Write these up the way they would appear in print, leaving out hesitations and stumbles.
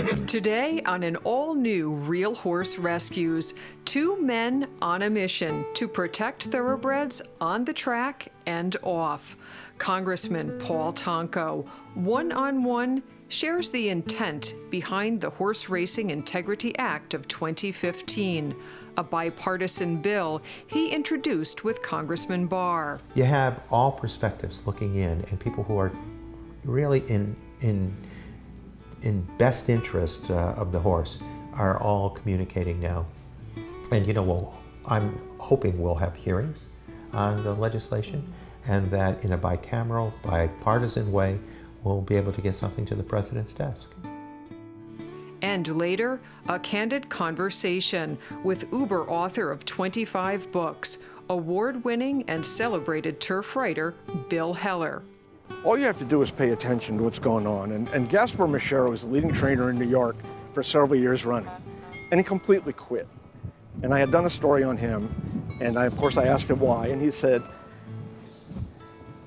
Today on an all-new Real Horse Rescues, two men on a mission to protect thoroughbreds on the track and off. Congressman Paul Tonko, one-on-one, shares the intent behind the Horseracing Integrity Act of 2015, a bipartisan bill he introduced with Congressman Barr. You have all perspectives looking in, and people who are really in best interest of the horse are all communicating now. And I'm hoping we'll have hearings on the legislation, and that in a bicameral, bipartisan way, we'll be able to get something to the president's desk. And later, a candid conversation with Uber author of 25 books, award-winning and celebrated turf writer Bill Heller. All you have to do is pay attention to what's going on. And Gaspar Machero was the leading trainer in New York for several years running, and he completely quit. And I had done a story on him, and of course I asked him why, and he said,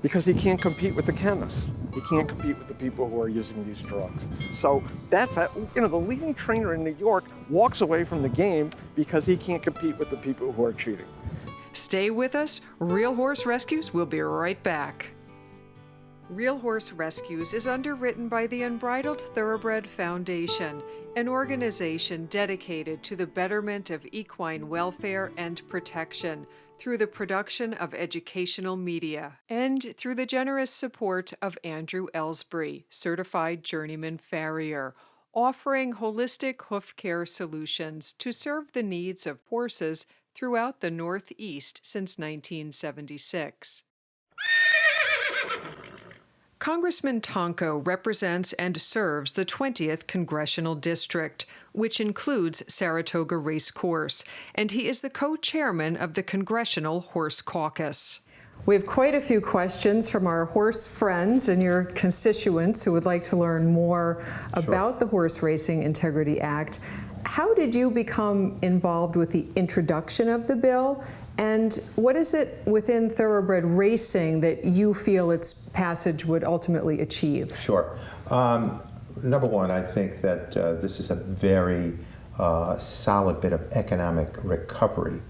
because he can't compete with the chemists. He can't compete with the people who are using these drugs. So that's that, the leading trainer in New York walks away from the game because he can't compete with the people who are cheating. Stay with us. Real Horse Rescues will be right back. Real Horse Rescues is underwritten by the Unbridled Thoroughbred Foundation, an organization dedicated to the betterment of equine welfare and protection through the production of educational media, and through the generous support of Andrew Ellsbury, certified journeyman farrier, offering holistic hoof care solutions to serve the needs of horses throughout the Northeast since 1976. Congressman Tonko represents and serves the 20th Congressional District, which includes Saratoga Race Course, and he is the co-chairman of the Congressional Horse Caucus. We have quite a few questions from our horse friends and your constituents who would like to learn more about the Horseracing Integrity Act. How did you become involved with the introduction of the bill? And what is it within thoroughbred racing that you feel its passage would ultimately achieve? Sure. Number one, I think that this is a very solid bit of economic recovery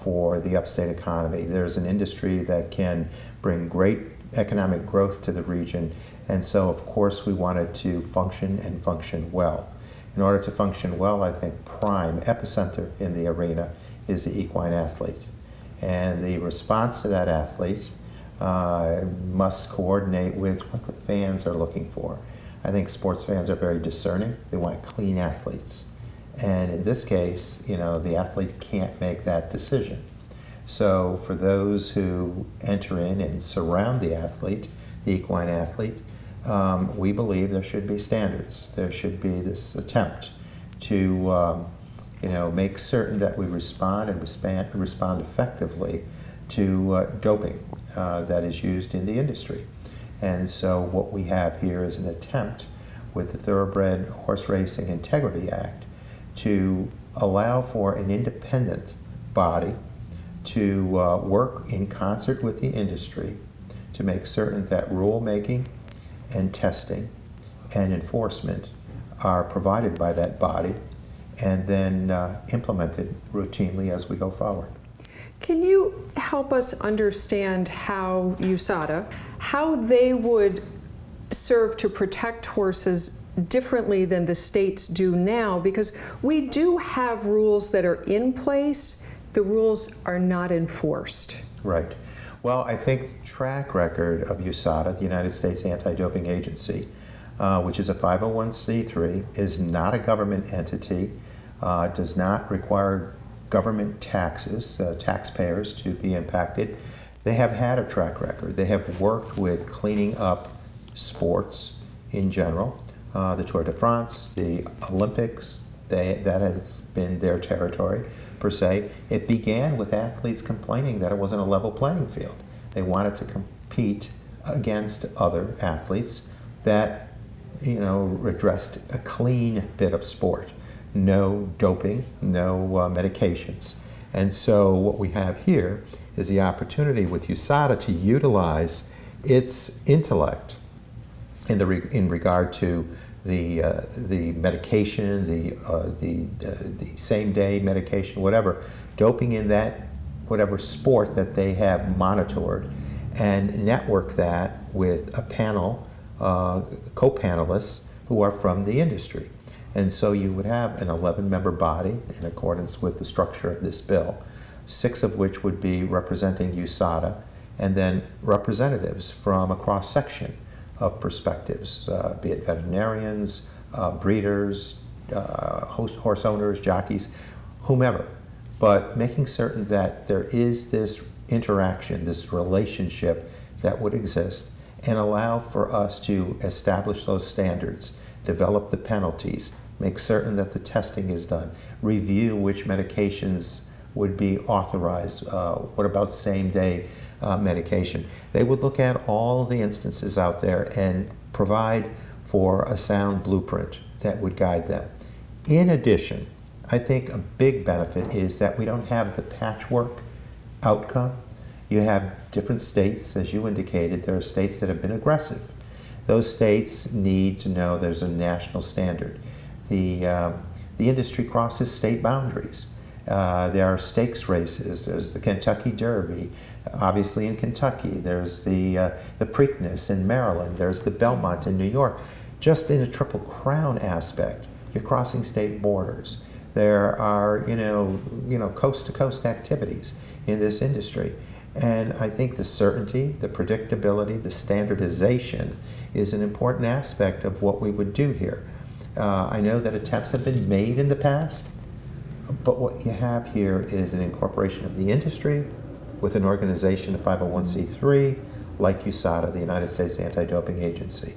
for the upstate economy. There's an industry that can bring great economic growth to the region, and so of course we wanted to function and function well. In order to function well, I think prime epicenter in the arena is the equine athlete. And the response to that athlete must coordinate with what the fans are looking for. I think sports fans are very discerning. They want clean athletes. And in this case, the athlete can't make that decision. So for those who enter in and surround the athlete, the equine athlete, we believe there should be standards. There should be this attempt to make certain that we respond effectively to doping that is used in the industry. And so what we have here is an attempt with the Thoroughbred Horseracing Integrity Act to allow for an independent body to work in concert with the industry to make certain that rulemaking and testing and enforcement are provided by that body and then implemented routinely as we go forward. Can you help us understand how USADA, how they would serve to protect horses differently than the states do now? Because we do have rules that are in place, the rules are not enforced. Right. Well, I think the track record of USADA, the United States Anti-Doping Agency, which is a 501c3, is not a government entity, does not require government taxes, taxpayers to be impacted. They have had a track record. They have worked with cleaning up sports in general, the Tour de France, the Olympics, that has been their territory per se. It began with athletes complaining that it wasn't a level playing field. They wanted to compete against other athletes that, addressed a clean bit of sport. No doping, no medications. And so what we have here is the opportunity with USADA to utilize its intellect in regard to the medication, the same day medication, whatever, doping in that whatever sport that they have monitored, and network that with a panel, co-panelists who are from the industry. And so you would have an 11-member body in accordance with the structure of this bill, 6 of which would be representing USADA, and then representatives from a cross-section of perspectives, be it veterinarians, breeders, horse owners, jockeys, whomever. But making certain that there is this interaction, this relationship that would exist, and allow for us to establish those standards, develop the penalties, make certain that the testing is done, review which medications would be authorized, what about same-day medication. They would look at all the instances out there and provide for a sound blueprint that would guide them. In addition, I think a big benefit is that we don't have the patchwork outcome. You have different states, as you indicated, there are states that have been aggressive. Those states need to know there's a national standard. The industry crosses state boundaries. There are stakes races. There's the Kentucky Derby, obviously in Kentucky. There's the Preakness in Maryland. There's the Belmont in New York. Just in a Triple Crown aspect, you're crossing state borders. There are, coast-to-coast activities in this industry. And I think the certainty, the predictability, the standardization is an important aspect of what we would do here. I know that attempts have been made in the past, but what you have here is an incorporation of the industry with an organization, a 501c3, like USADA, the United States Anti-Doping Agency.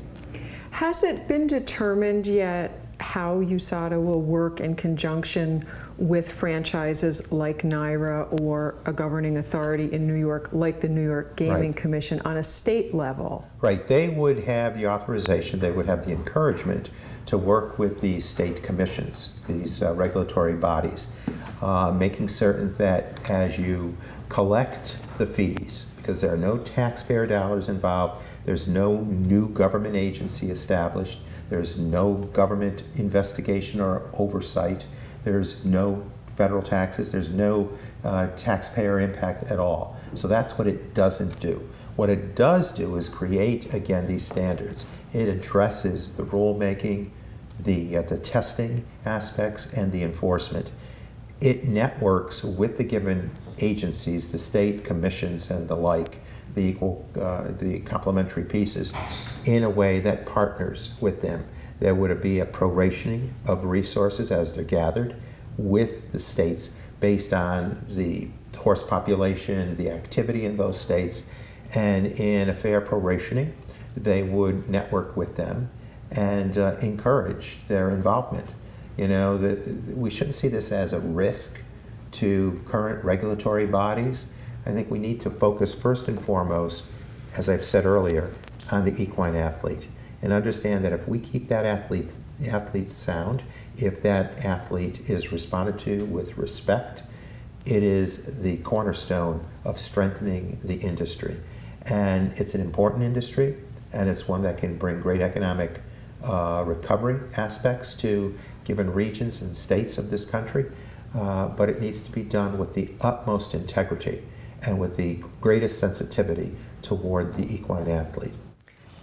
Has it been determined yet how USADA will work in conjunction with franchises like NYRA or a governing authority in New York, like the New York Gaming Commission, on a state level? Right. They would have the authorization, they would have the encouragement to work with these state commissions, these regulatory bodies, making certain that as you collect the fees, because there are no taxpayer dollars involved, there's no new government agency established, there's no government investigation or oversight, there's no federal taxes, there's no taxpayer impact at all. So that's what it doesn't do. What it does do is create, again, these standards. It addresses the rulemaking, the testing aspects, and the enforcement. It networks with the given agencies, the state commissions and the like, the complementary pieces, in a way that partners with them. There would be a prorationing of resources as they're gathered with the states based on the horse population, the activity in those states, and in a fair prorationing, they would network with them and encourage their involvement. We shouldn't see this as a risk to current regulatory bodies. I think we need to focus first and foremost, as I've said earlier, on the equine athlete, and understand that if we keep that athlete sound, if that athlete is responded to with respect, it is the cornerstone of strengthening the industry. And it's an important industry, and it's one that can bring great economic recovery aspects to given regions and states of this country, but it needs to be done with the utmost integrity and with the greatest sensitivity toward the equine athlete.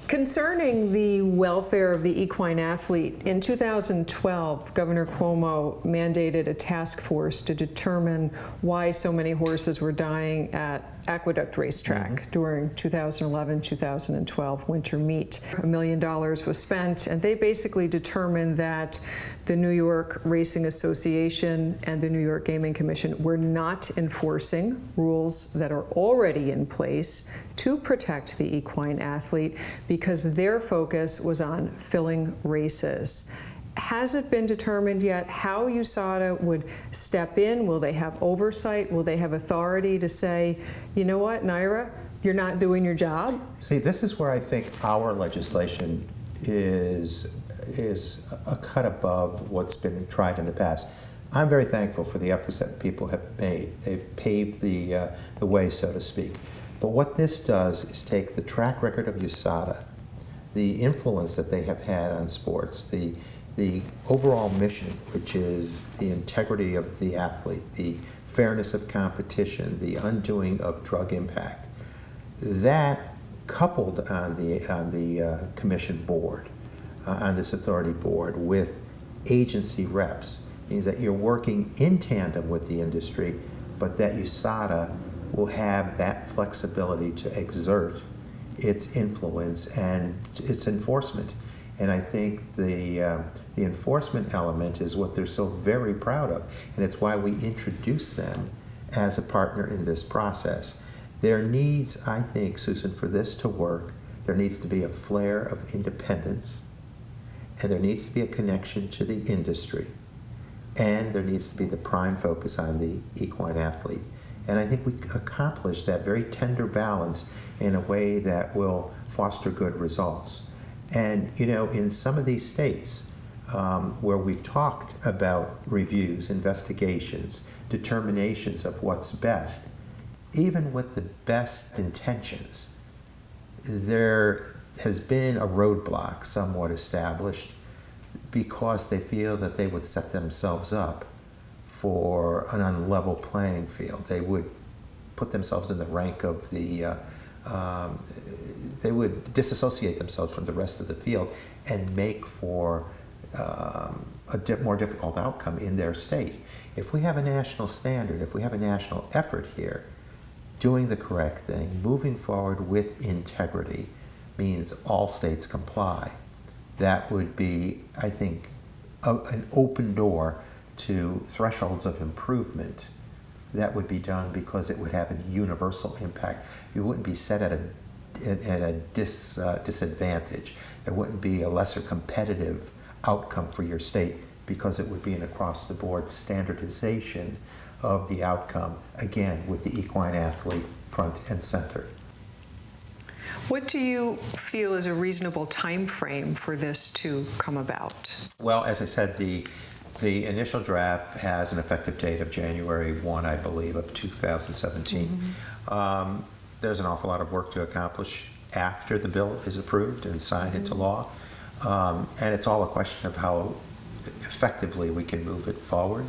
Concerning the welfare of the equine athlete, in 2012, Governor Cuomo mandated a task force to determine why so many horses were dying at Aqueduct Racetrack during 2011-2012 winter meet. $1 million was spent, and they basically determined that the New York Racing Association and the New York Gaming Commission were not enforcing rules that are already in place to protect the equine athlete because their focus was on filling races. Has it been determined yet how USADA would step in? Will they have oversight? Will they have authority to say, you know what, NYRA, you're not doing your job? See, this is where I think our legislation is a cut above what's been tried in the past. I'm very thankful for the efforts that people have made. They've paved the way, so to speak. But what this does is take the track record of USADA, the influence that they have had on sports, the overall mission, which is the integrity of the athlete, the fairness of competition, the undoing of drug impact, that coupled on the commission board, on this authority board with agency reps, means that you're working in tandem with the industry, but that USADA will have that flexibility to exert its influence and its enforcement. And I think the enforcement element is what they're so very proud of, and it's why we introduce them as a partner in this process. There needs, I think, Susan, for this to work, there needs to be a flare of independence, and there needs to be a connection to the industry, and there needs to be the prime focus on the equine athlete. And I think we accomplish that very tender balance in a way that will foster good results. And, you know, in some of these states where we've talked about reviews, investigations, determinations of what's best, even with the best intentions, there has been a roadblock somewhat established because they feel that they would set themselves up for an unlevel playing field. They would put themselves in the rank of the, they would disassociate themselves from the rest of the field and make for a more difficult outcome in their state. If we have a national standard, if we have a national effort here, doing the correct thing, moving forward with integrity, means all states comply. That would be, I think, an open door to thresholds of improvement that would be done because it would have a universal impact. You wouldn't be set at a disadvantage. There wouldn't be a lesser competitive outcome for your state because it would be an across-the-board standardization of the outcome, again, with the equine athlete front and center. What do you feel is a reasonable time frame for this to come about? Well, as I said, the initial draft has an effective date of January 1, I believe, of 2017. Mm-hmm. There's an awful lot of work to accomplish after the bill is approved and signed into law. And it's all a question of how effectively we can move it forward.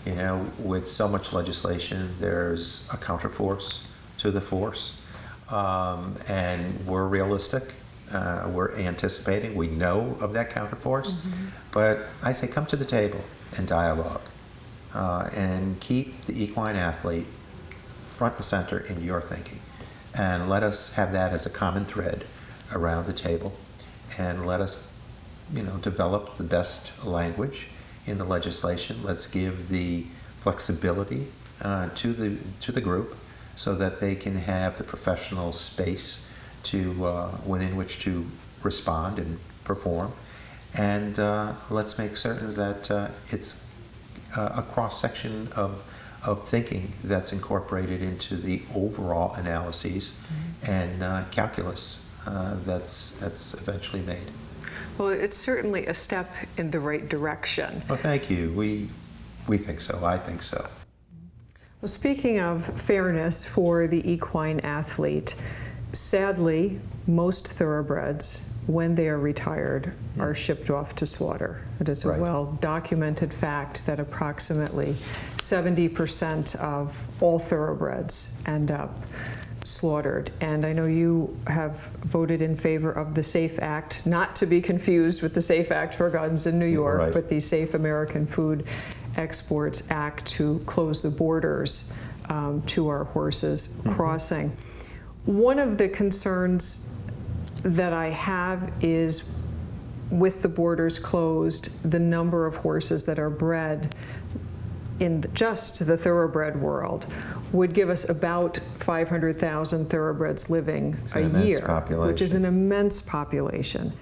You know, with so much legislation, there's a counterforce to the force. And we're realistic. We're anticipating. We know of that counterforce. Mm-hmm. But I say come to the table and dialogue. And keep the equine athlete front and center in your thinking. And let us have that as a common thread around the table. And let us, you know, develop the best language in the legislation. Let's give the flexibility to the group so that they can have the professional space to within which to respond and perform. And let's make certain that it's a cross-section of thinking that's incorporated into the overall analyses mm-hmm. and calculus that's eventually made. Well, it's certainly a step in the right direction. Well, thank you. We think so. I think so. Well, speaking of fairness for the equine athlete, sadly, most thoroughbreds, when they are retired, are shipped off to slaughter. It is a well-documented fact that approximately 70% of all thoroughbreds end up slaughtered. And I know you have voted in favor of the SAFE Act, not to be confused with the SAFE Act for guns in New York, but the Safe American Food Exports Act to close the borders to our horses crossing. One of the concerns that I have is with the borders closed, the number of horses that are bred in just the thoroughbred world would give us about 500,000 thoroughbreds living a year, which is an immense population.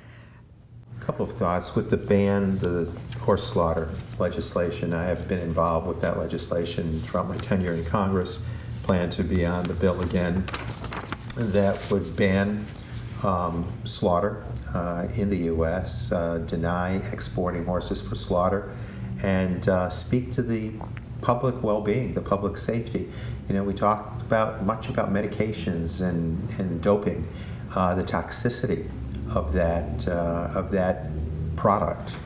A couple of thoughts with the ban, the horse slaughter legislation. I have been involved with that legislation throughout my tenure in Congress. Plan to be on the bill again that would ban slaughter in the U.S., deny exporting horses for slaughter, and speak to the public well-being, the public safety. You know, we talked much about medications and doping, the toxicity of that product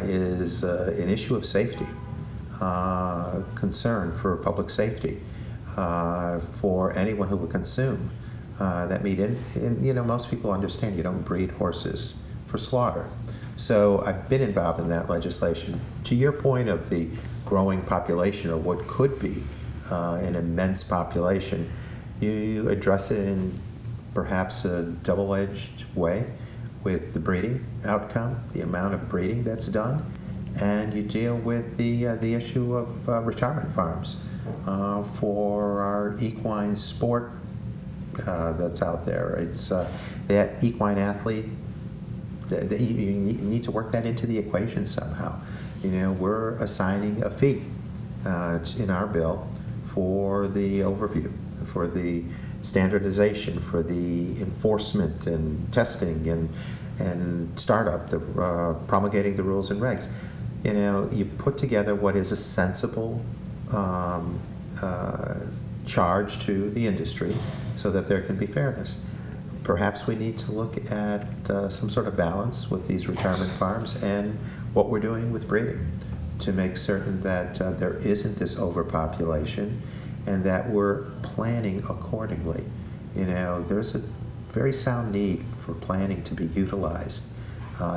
is an issue of safety, concern for public safety for anyone who would consume that meat. And most people understand you don't breed horses for slaughter. So I've been involved in that legislation. To your point of the growing population, or what could be an immense population, you address it in perhaps a double-edged way with the breeding outcome, the amount of breeding that's done, and you deal with the issue of retirement farms for our equine sport that's out there. It's that equine athlete. You need to work that into the equation somehow. We're assigning a fee in our bill for the overview, for the standardization, for the enforcement and testing and startup, promulgating the rules and regs. You put together what is a sensible charge to the industry so that there can be fairness. Perhaps we need to look at some sort of balance with these retirement farms and what we're doing with breeding to make certain that there isn't this overpopulation and that we're planning accordingly. There's a very sound need for planning to be utilized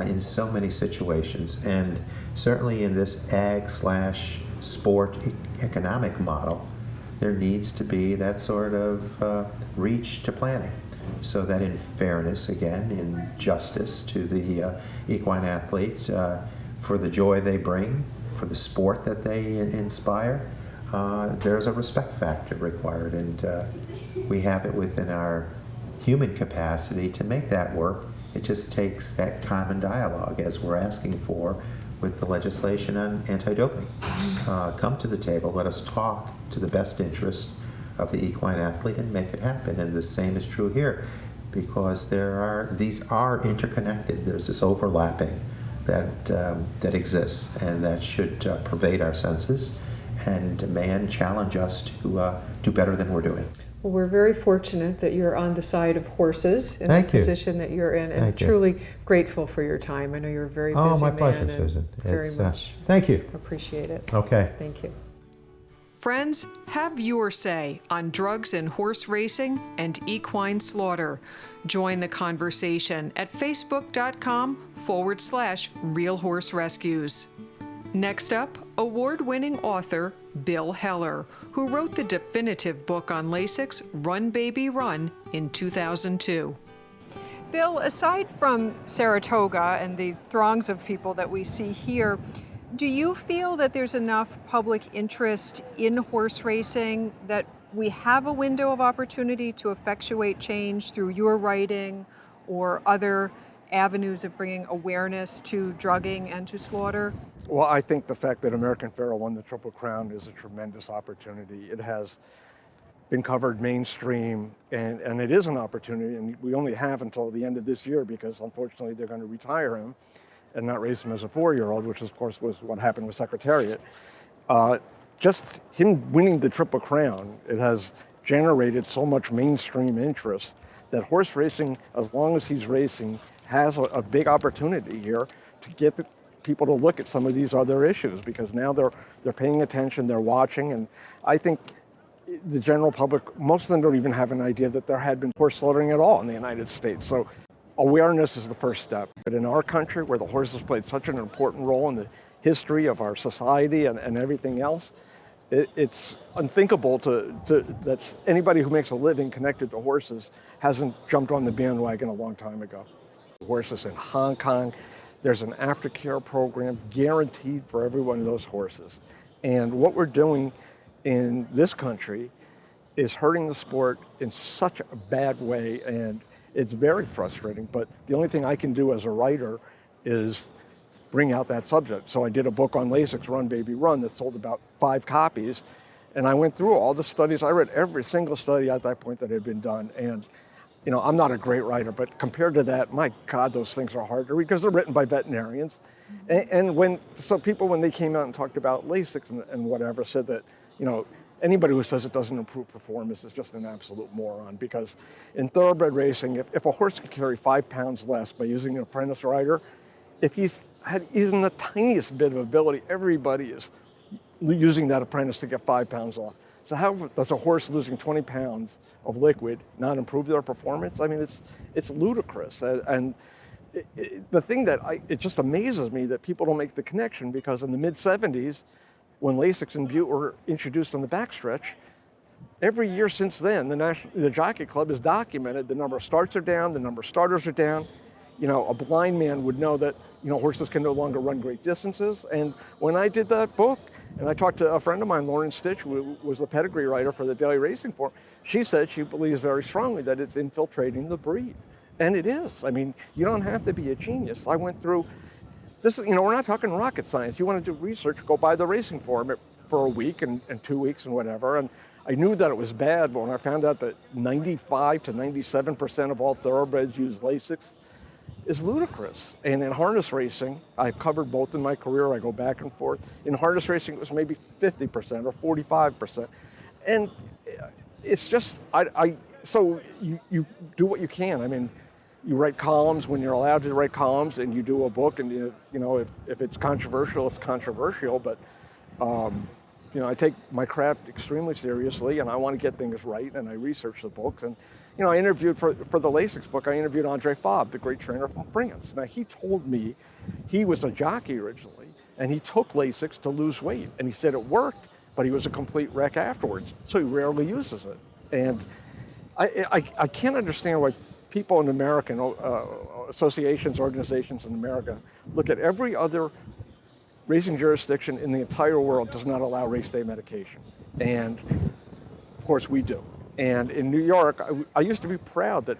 in so many situations, and certainly in this ag/sport economic model, there needs to be that sort of reach to planning, so that in fairness, again, in justice to the equine athlete, for the joy they bring, for the sport that they inspire, there's a respect factor required, and we have it within our human capacity to make that work. It just takes that common dialogue, as we're asking for with the legislation on anti-doping. Come to the table, let us talk to the best interest of the equine athlete and make it happen. And the same is true here, because these are interconnected. There's this overlapping that exists, and that should pervade our senses and demand, challenge us to do better than we're doing. Well, we're very fortunate that you're on the side of horses in the position that you're in, and truly grateful for your time. I know you're a very busy man. Oh, my pleasure, Susan. Very much. Thank you. Appreciate it. Okay. Thank you. Friends, have your say on drugs in horse racing and equine slaughter. Join the conversation at facebook.com/Real Horse Rescues. Next up, award-winning author Bill Heller, who wrote the definitive book on Lasix, Run Baby Run, in 2002. Bill, aside from Saratoga and the throngs of people that we see here, do you feel that there's enough public interest in horse racing that we have a window of opportunity to effectuate change through your writing or other avenues of bringing awareness to drugging and to slaughter? Well, I think the fact that American Pharoah won the Triple Crown is a tremendous opportunity. It has been covered mainstream, and it is an opportunity, and we only have until the end of this year, because unfortunately they're going to retire him and not raise him as a 4-year-old, which of course was what happened with Secretariat. Just him winning the Triple Crown, it has generated so much mainstream interest that horse racing, as long as he's racing, has a big opportunity here to get people to look at some of these other issues, because now they're paying attention, they're watching, and I think the general public, most of them don't even have an idea that there had been horse slaughtering at all in the United States. So awareness is the first step. But in our country, where the horses played such an important role in the history of our society and everything else, it's unthinkable that anybody who makes a living connected to horses hasn't jumped on the bandwagon a long time ago. Horses in Hong Kong, there's an aftercare program guaranteed for every one of those horses. And what we're doing in this country is hurting the sport in such a bad way, and it's very frustrating. But the only thing I can do as a writer is bring out that subject. So I did a book on Lasix, Run Baby Run, that sold about 5 copies. And I went through all the studies. I read every single study at that point that had been done. And I'm not a great writer, but compared to that, my God, those things are hard to read because they're written by veterinarians. And when they came out and talked about Lasix and whatever, said that, anybody who says it doesn't improve performance is just an absolute moron, because in thoroughbred racing, if a horse can carry 5 pounds less by using an apprentice rider, if he's had even the tiniest bit of ability, everybody is using that apprentice to get 5 pounds off. So how does a horse losing 20 pounds of liquid not improve their performance? I mean, it's ludicrous. And the thing that it just amazes me that people don't make the connection, because in the mid-'70s, when Lasix and Butte were introduced on the backstretch, every year since then, the Jockey Club has documented the number of starts are down, the number of starters are down. You know, a blind man would know that, you know, horses can no longer run great distances. And when I did that book, and I talked to a friend of mine, Lauren Stitch, who was the pedigree writer for the Daily Racing Form, she said she believes very strongly that it's infiltrating the breed. And it is. I mean, you don't have to be a genius. I went through this, you know, we're not talking rocket science. You want to do research, go buy the Racing Form for a week and 2 weeks and whatever. And I knew that it was bad, but when I found out that 95 to 97% of all thoroughbreds use Lasix, is ludicrous. And in harness racing, I've covered both in my career, I go back and forth. In harness racing, it was maybe 50% or 45%. And it's just, so you do what you can. I mean, you write columns when you're allowed to write columns, and you do a book, and you know, if it's controversial, it's controversial, but you know, I take my craft extremely seriously, and I want to get things right, and I research the books. And you know, I interviewed for the Lasix book, I interviewed Andre Fabre, the great trainer from France. Now, he told me he was a jockey originally, and he took Lasix to lose weight. And he said it worked, but he was a complete wreck afterwards. So he rarely uses it. And I can't understand why people in American associations, organizations in America look at every other racing jurisdiction in the entire world does not allow race day medication. And of course we do. And in New York, I used to be proud that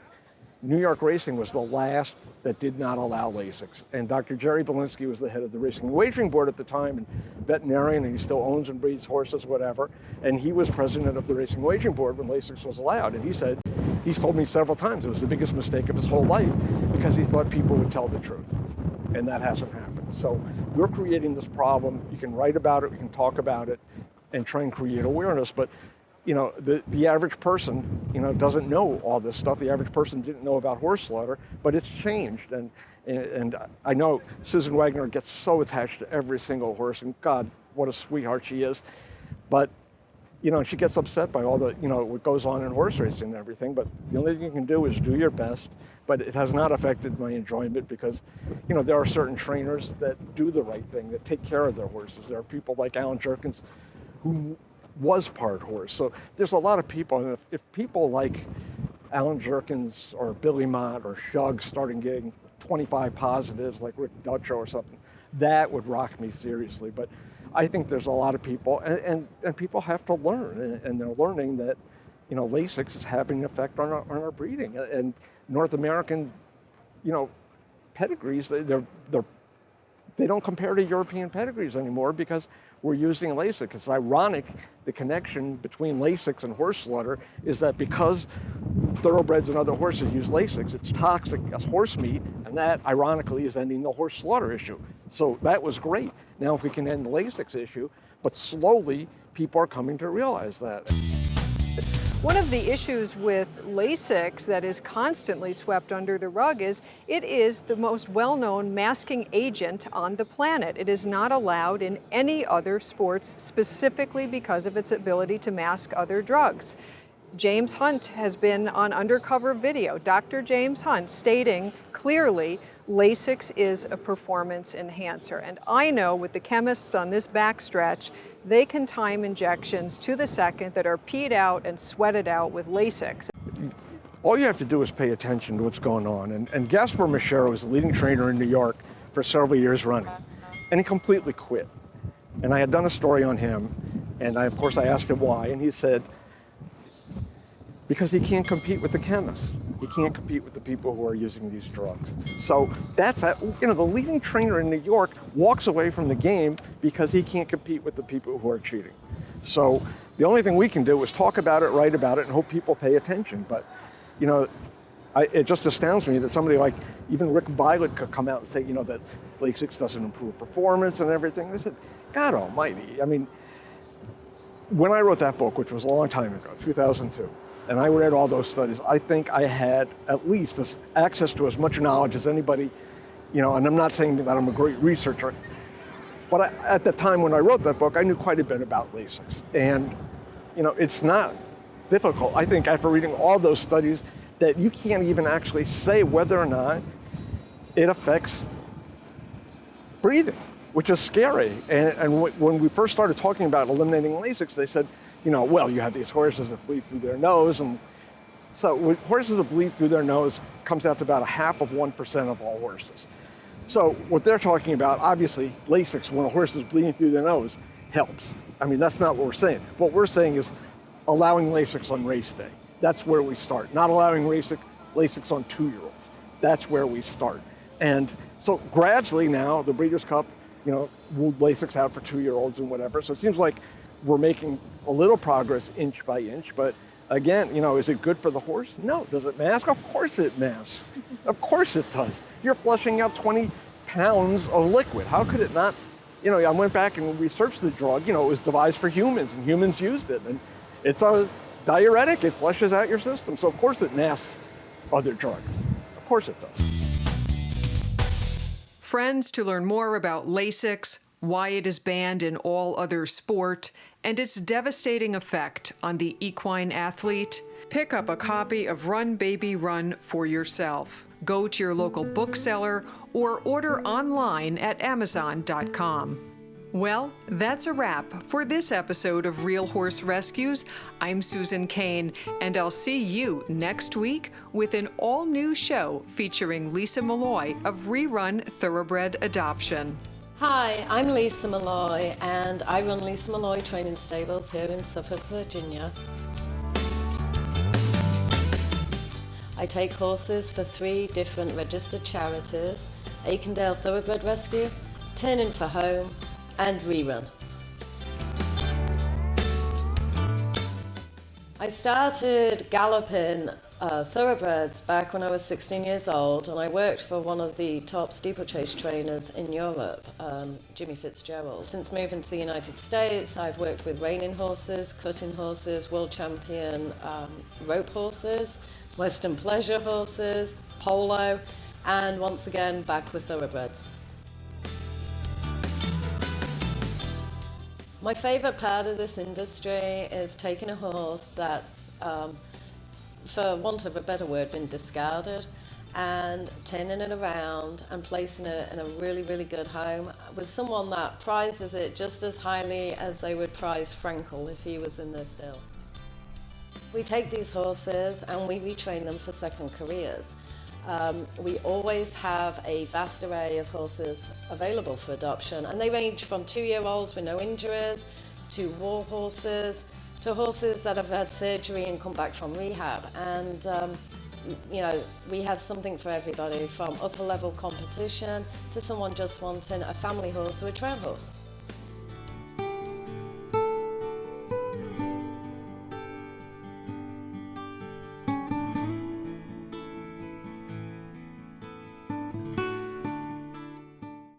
New York Racing was the last that did not allow Lasix. And Dr. Jerry Belinsky was the head of the Racing and Wagering Board at the time, and veterinarian, and he still owns and breeds horses, whatever. And he was president of the Racing and Wagering Board when Lasix was allowed. And he said, he's told me several times it was the biggest mistake of his whole life, because he thought people would tell the truth. And that hasn't happened. So we're creating this problem. You can write about it, we can talk about it, and try and create awareness. But you know, the average person, you know, doesn't know all this stuff. The average person didn't know about horse slaughter, but it's changed. And I know Susan Wagner gets so attached to every single horse, and God, what a sweetheart she is. But, you know, she gets upset by all the, you know, what goes on in horse racing and everything. But the only thing you can do is do your best. But it has not affected my enjoyment, because, you know, there are certain trainers that do the right thing, that take care of their horses. There are people like Alan Jerkins, who was part horse. So there's a lot of people, and if people like Alan Jerkins or Billy Mott or Shug starting getting 25 positives like Rick Dutcher or something, that would rock me seriously. But I think there's a lot of people, and people have to learn, and they're learning that, you know, Lasix is having an effect on our breeding. And North American, you know, pedigrees, they don't compare to European pedigrees anymore, because we're using Lasix. It's ironic, the connection between Lasix and horse slaughter is that because thoroughbreds and other horses use Lasix, it's toxic as horse meat, and that, ironically, is ending the horse slaughter issue. So that was great. Now if we can end the Lasix issue, but slowly people are coming to realize that. One of the issues with Lasix that is constantly swept under the rug is it is the most well-known masking agent on the planet. It is not allowed in any other sports, specifically because of its ability to mask other drugs. James Hunt has been on undercover video, Dr. James Hunt, stating clearly Lasix is a performance enhancer. And I know with the chemists on this backstretch, they can time injections to the second that are peed out and sweated out with Lasix. All you have to do is pay attention to what's going on. And Gaspar Machero was the leading trainer in New York for several years running, and he completely quit. And I had done a story on him, and of course I asked him why, and he said, because he can't compete with the chemists. He can't compete with the people who are using these drugs. So that's, you know, the leading trainer in New York walks away from the game because he can't compete with the people who are cheating. So the only thing we can do is talk about it, write about it, and hope people pay attention. But, you know, it just astounds me that somebody like even Rick Violet could come out and say, you know, that Lasix doesn't improve performance and everything. I said, God almighty. I mean, when I wrote that book, which was a long time ago, 2002, and I read all those studies, I think I had at least access to as much knowledge as anybody, and I'm not saying that I'm a great researcher, but at the time when I wrote that book, I knew quite a bit about Lasix. And, it's not difficult. I think after reading all those studies that you can't even actually say whether or not it affects breathing, which is scary. And when we first started talking about eliminating Lasix, they said, well, you have these horses that bleed through their nose. And so with horses that bleed through their nose comes out to about 0.5% of all horses. So what they're talking about, obviously, Lasix, when a horse is bleeding through their nose, helps. I mean, that's not what we're saying. What we're saying is allowing Lasix on race day. That's where we start. Not allowing Lasix on 2-year-olds. That's where we start. And so gradually now, the Breeders' Cup, ruled Lasix out for 2-year-olds and whatever. So it seems like we're making a little progress inch by inch. But again, is it good for the horse? No. Does it mask? Of course it masks. Of course it does. You're flushing out 20 pounds of liquid. How could it not? I went back and researched the drug. It was devised for humans, and humans used it. And it's a diuretic. It flushes out your system. So of course it masks other drugs. Of course it does. Friends, to learn more about Lasix, why it is banned in all other sport, and its devastating effect on the equine athlete, pick up a copy of Run Baby Run for yourself. Go to your local bookseller or order online at Amazon.com. Well, that's a wrap for this episode of Real Horse Rescues. I'm Susan Kane, and I'll see you next week with an all-new show featuring Lisa Malloy of Rerun Thoroughbred Adoption. Hi, I'm Lisa Malloy, and I run Lisa Malloy Training Stables here in Suffolk, Virginia. I take horses for 3 different registered charities: Aikendale Thoroughbred Rescue, Turning for Home, and Rerun. I started galloping thoroughbreds back when I was 16 years old, and I worked for one of the top steeplechase trainers in Europe, Jimmy Fitzgerald. Since moving to the United States, I've worked with reining horses, cutting horses, world champion rope horses, Western pleasure horses, polo, and once again back with thoroughbreds. My favourite part of this industry is taking a horse that's, for want of a better word, been discarded, and turning it around and placing it in a really, really good home with someone that prizes it just as highly as they would prize Frankel if he was in their still. We take these horses and we retrain them for second careers. We always have a vast array of horses available for adoption, and they range from 2-year-olds with no injuries to war horses to horses that have had surgery and come back from rehab. And we have something for everybody, from upper level competition to someone just wanting a family horse or a trail horse.